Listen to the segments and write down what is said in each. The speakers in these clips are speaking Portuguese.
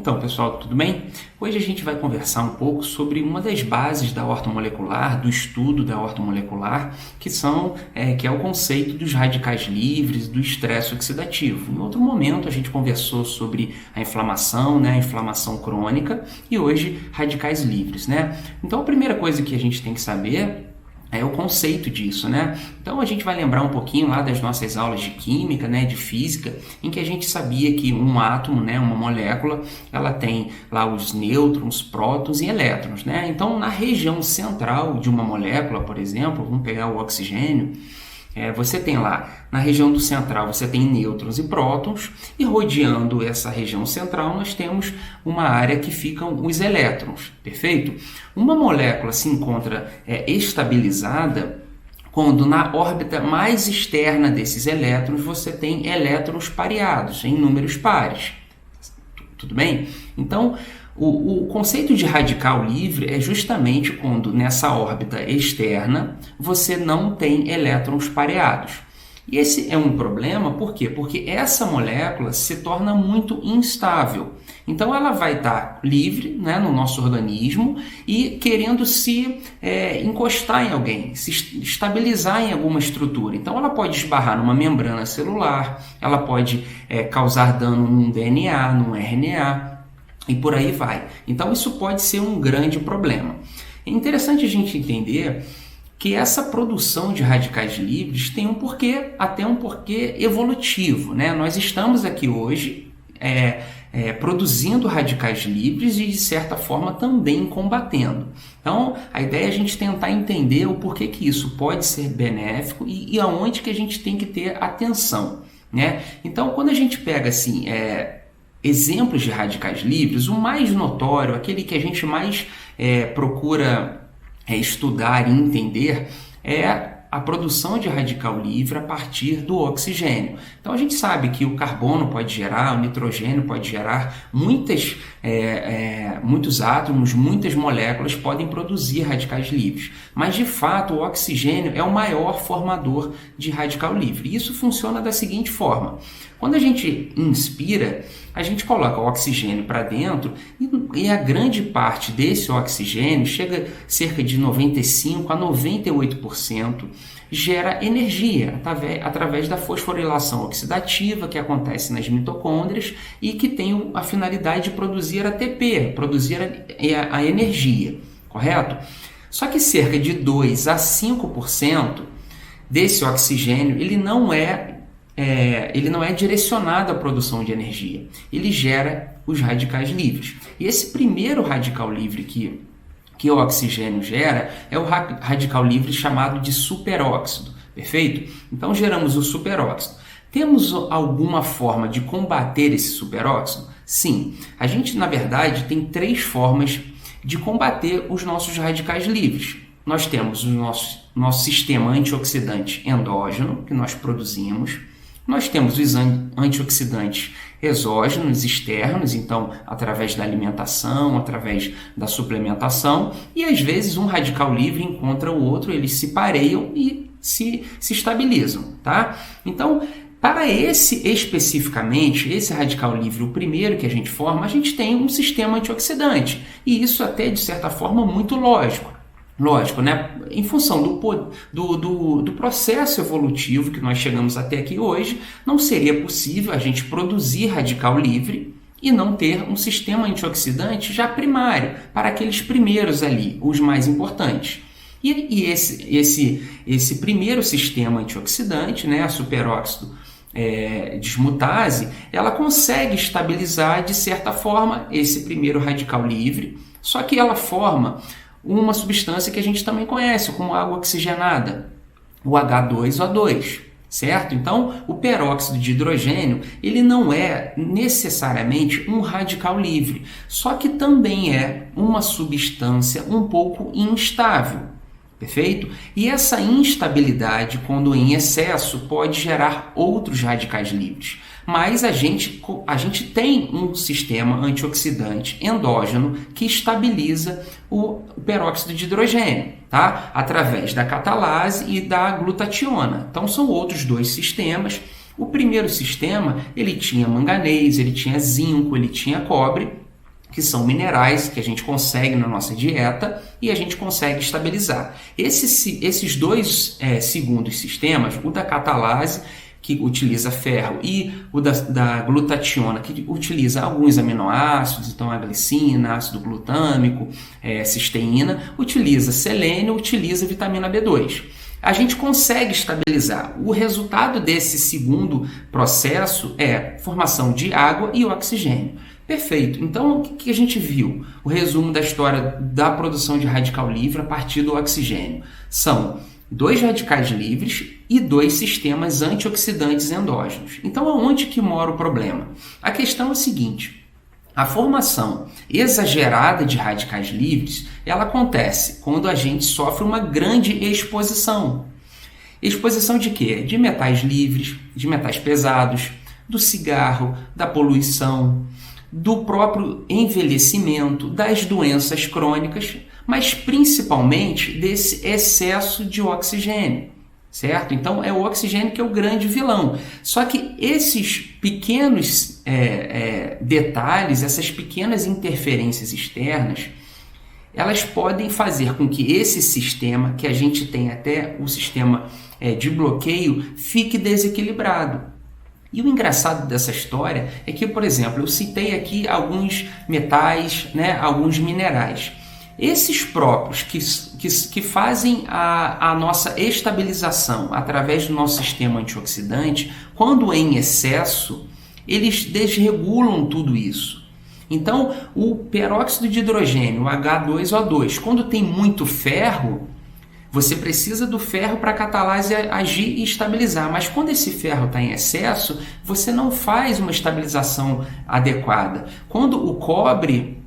Então, pessoal, tudo bem? Hoje a gente vai conversar um pouco sobre uma das bases da ortomolecular, do estudo da ortomolecular, que é o conceito dos radicais livres, do estresse oxidativo. Em outro momento a gente conversou sobre a inflamação, né, a inflamação crônica, e hoje radicais livres, né? Então a primeira coisa que a gente tem que saber é o conceito disso, né? Então a gente vai lembrar um pouquinho lá das nossas aulas de química, né, de física, em que a gente sabia que um átomo, né, uma molécula, ela tem lá os nêutrons, prótons e elétrons, né? Então na região central de uma molécula, por exemplo, vamos pegar o oxigênio, você tem lá, na região do central, você tem nêutrons e prótons, e rodeando essa região central nós temos uma área que ficam os elétrons, perfeito? Uma molécula se encontra estabilizada quando na órbita mais externa desses elétrons você tem elétrons pareados, em números pares. Tudo bem? Então, o conceito de radical livre é justamente quando nessa órbita externa você não tem elétrons pareados. E esse é um problema, por quê? Porque essa molécula se torna muito instável. Então ela vai estar livre, né, no nosso organismo e querendo se encostar em alguém, se estabilizar em alguma estrutura. Então ela pode esbarrar numa membrana celular, ela pode causar dano num DNA, num RNA, e por aí vai. Então isso pode ser um grande problema. É interessante a gente entender que essa produção de radicais livres tem um porquê, até um porquê evolutivo, né? Nós estamos aqui hoje produzindo radicais livres e de certa forma também combatendo. Então a ideia é a gente tentar entender o porquê que isso pode ser benéfico e aonde que a gente tem que ter atenção, né? Então quando a gente pega assim exemplos de radicais livres, o mais notório, aquele que a gente mais procura estudar e entender, é a produção de radical livre a partir do oxigênio. Então a gente sabe que o carbono pode gerar, o nitrogênio pode gerar, muitos átomos, muitas moléculas podem produzir radicais livres, mas de fato o oxigênio é o maior formador de radical livre. E isso funciona da seguinte forma: quando a gente inspira, a gente coloca o oxigênio para dentro e a grande parte desse oxigênio, chega a cerca de 95% a 98%, gera energia através da fosforilação oxidativa que acontece nas mitocôndrias e que tem a finalidade de produzir ATP, produzir a energia, correto? Só que cerca de 2 a 5% desse oxigênio ele não é direcionado à produção de energia, ele gera os radicais livres. E esse primeiro radical livre que o oxigênio gera é o radical livre chamado de superóxido, perfeito? Então geramos o superóxido. Temos alguma forma de combater esse superóxido? Sim, a gente na verdade tem 3 formas de combater os nossos radicais livres. Nós temos o nosso sistema antioxidante endógeno, que nós produzimos. Nós temos os antioxidantes exógenos, externos, então através da alimentação, através da suplementação, e às vezes um radical livre encontra o outro, eles se pareiam e se estabilizam, tá? Então, para especificamente, esse radical livre, o primeiro que a gente forma, a gente tem um sistema antioxidante, e isso até de certa forma muito lógico. Lógico, né? Em função do processo evolutivo que nós chegamos até aqui hoje, não seria possível a gente produzir radical livre e não ter um sistema antioxidante já primário, para aqueles primeiros ali, os mais importantes. E esse primeiro sistema antioxidante, né, a superóxido dismutase, ela consegue estabilizar de certa forma esse primeiro radical livre, só que ela forma uma substância que a gente também conhece como água oxigenada, o H2O2, certo? Então, o peróxido de hidrogênio, ele não é necessariamente um radical livre, só que também é uma substância um pouco instável, perfeito? E essa instabilidade, quando em excesso, pode gerar outros radicais livres. Mas a gente tem um sistema antioxidante endógeno que estabiliza o peróxido de hidrogênio, tá? Através da catalase e da glutationa. Então são outros 2 sistemas. O primeiro sistema, ele tinha manganês, ele tinha zinco, ele tinha cobre, que são minerais que a gente consegue na nossa dieta e a gente consegue estabilizar. Esses dois segundos sistemas, o da catalase, que utiliza ferro, e o da glutationa, que utiliza alguns aminoácidos, então a glicina, ácido glutâmico, cisteína, utiliza selênio, utiliza vitamina B2. A gente consegue estabilizar. O resultado desse segundo processo é formação de água e oxigênio. Perfeito. Então, o que a gente viu? O resumo da história da produção de radical livre a partir do oxigênio. São 2 radicais livres e 2 sistemas antioxidantes endógenos. Então, aonde que mora o problema? A questão é o seguinte: a formação exagerada de radicais livres, ela acontece quando a gente sofre uma grande exposição. Exposição de quê? De metais livres, de metais pesados, do cigarro, da poluição, do próprio envelhecimento, das doenças crônicas, mas principalmente desse excesso de oxigênio, certo? Então é o oxigênio que é o grande vilão. Só que esses pequenos detalhes, essas pequenas interferências externas, elas podem fazer com que esse sistema, que a gente tem até o sistema de bloqueio, fique desequilibrado. E o engraçado dessa história é que, por exemplo, eu citei aqui alguns metais, alguns minerais. Esses próprios que fazem a nossa estabilização através do nosso sistema antioxidante, quando em excesso, eles desregulam tudo isso. Então, o peróxido de hidrogênio, o H2O2, quando tem muito ferro, você precisa do ferro para a catalase agir e estabilizar, mas quando esse ferro está em excesso, você não faz uma estabilização adequada. Quando o cobre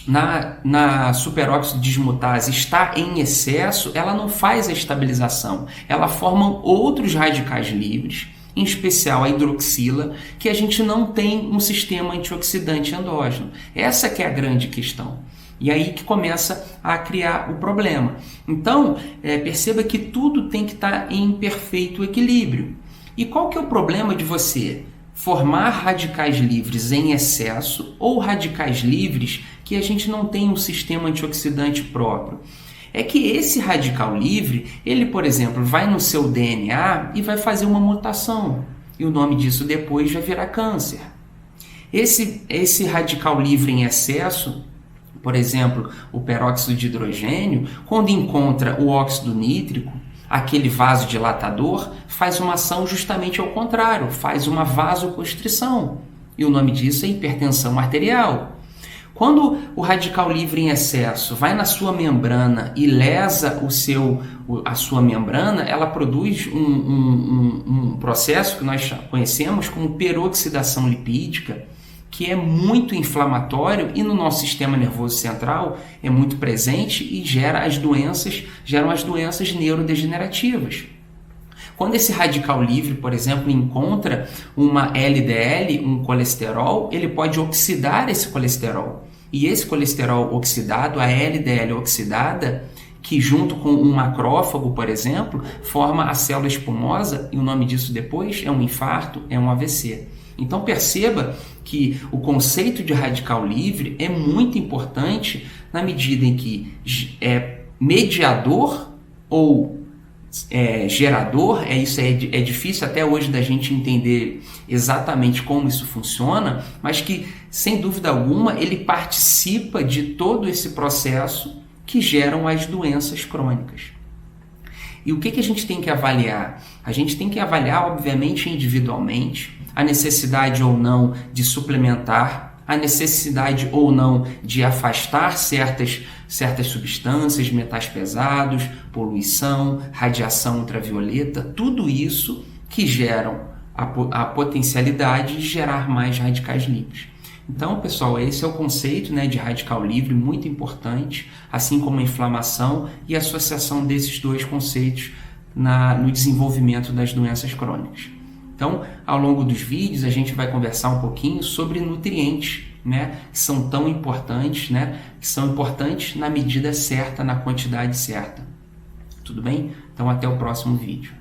na superóxido dismutase está em excesso, ela não faz a estabilização, ela forma outros radicais livres, em especial a hidroxila, que a gente não tem um sistema antioxidante endógeno. Essa que é a grande questão. E aí que começa a criar o problema. Então, perceba que tudo tem que estar em perfeito equilíbrio. E qual que é o problema de você formar radicais livres em excesso ou radicais livres que a gente não tem um sistema antioxidante próprio? É que esse radical livre, ele, por exemplo, vai no seu DNA e vai fazer uma mutação. E o nome disso depois vai virar câncer. Esse radical livre em excesso, por exemplo, o peróxido de hidrogênio, quando encontra o óxido nítrico, aquele vasodilatador, faz uma ação justamente ao contrário, faz uma vasoconstrição. E o nome disso é hipertensão arterial. Quando o radical livre em excesso vai na sua membrana e lesa a sua membrana, ela produz um processo que nós conhecemos como peroxidação lipídica, que é muito inflamatório e no nosso sistema nervoso central é muito presente e geram as doenças neurodegenerativas. Quando esse radical livre, por exemplo, encontra uma LDL, um colesterol, ele pode oxidar esse colesterol. E esse colesterol oxidado, a LDL oxidada, que junto com um macrófago, por exemplo, forma a célula espumosa, e o nome disso depois é um infarto, é um AVC. Então perceba que o conceito de radical livre é muito importante na medida em que é mediador ou gerador, isso é difícil até hoje da gente entender exatamente como isso funciona, mas que, sem dúvida alguma, ele participa de todo esse processo que geram as doenças crônicas. E o que a gente tem que avaliar? A gente tem que avaliar, obviamente, individualmente, a necessidade ou não de suplementar, a necessidade ou não de afastar certas substâncias, metais pesados, poluição, radiação ultravioleta, tudo isso que geram a potencialidade de gerar mais radicais livres. Então, pessoal, esse é o conceito, de radical livre, muito importante, assim como a inflamação e a associação desses dois conceitos no desenvolvimento das doenças crônicas. Então, ao longo dos vídeos, a gente vai conversar um pouquinho sobre nutrientes, que são tão importantes, que são importantes na medida certa, na quantidade certa. Tudo bem? Então, até o próximo vídeo.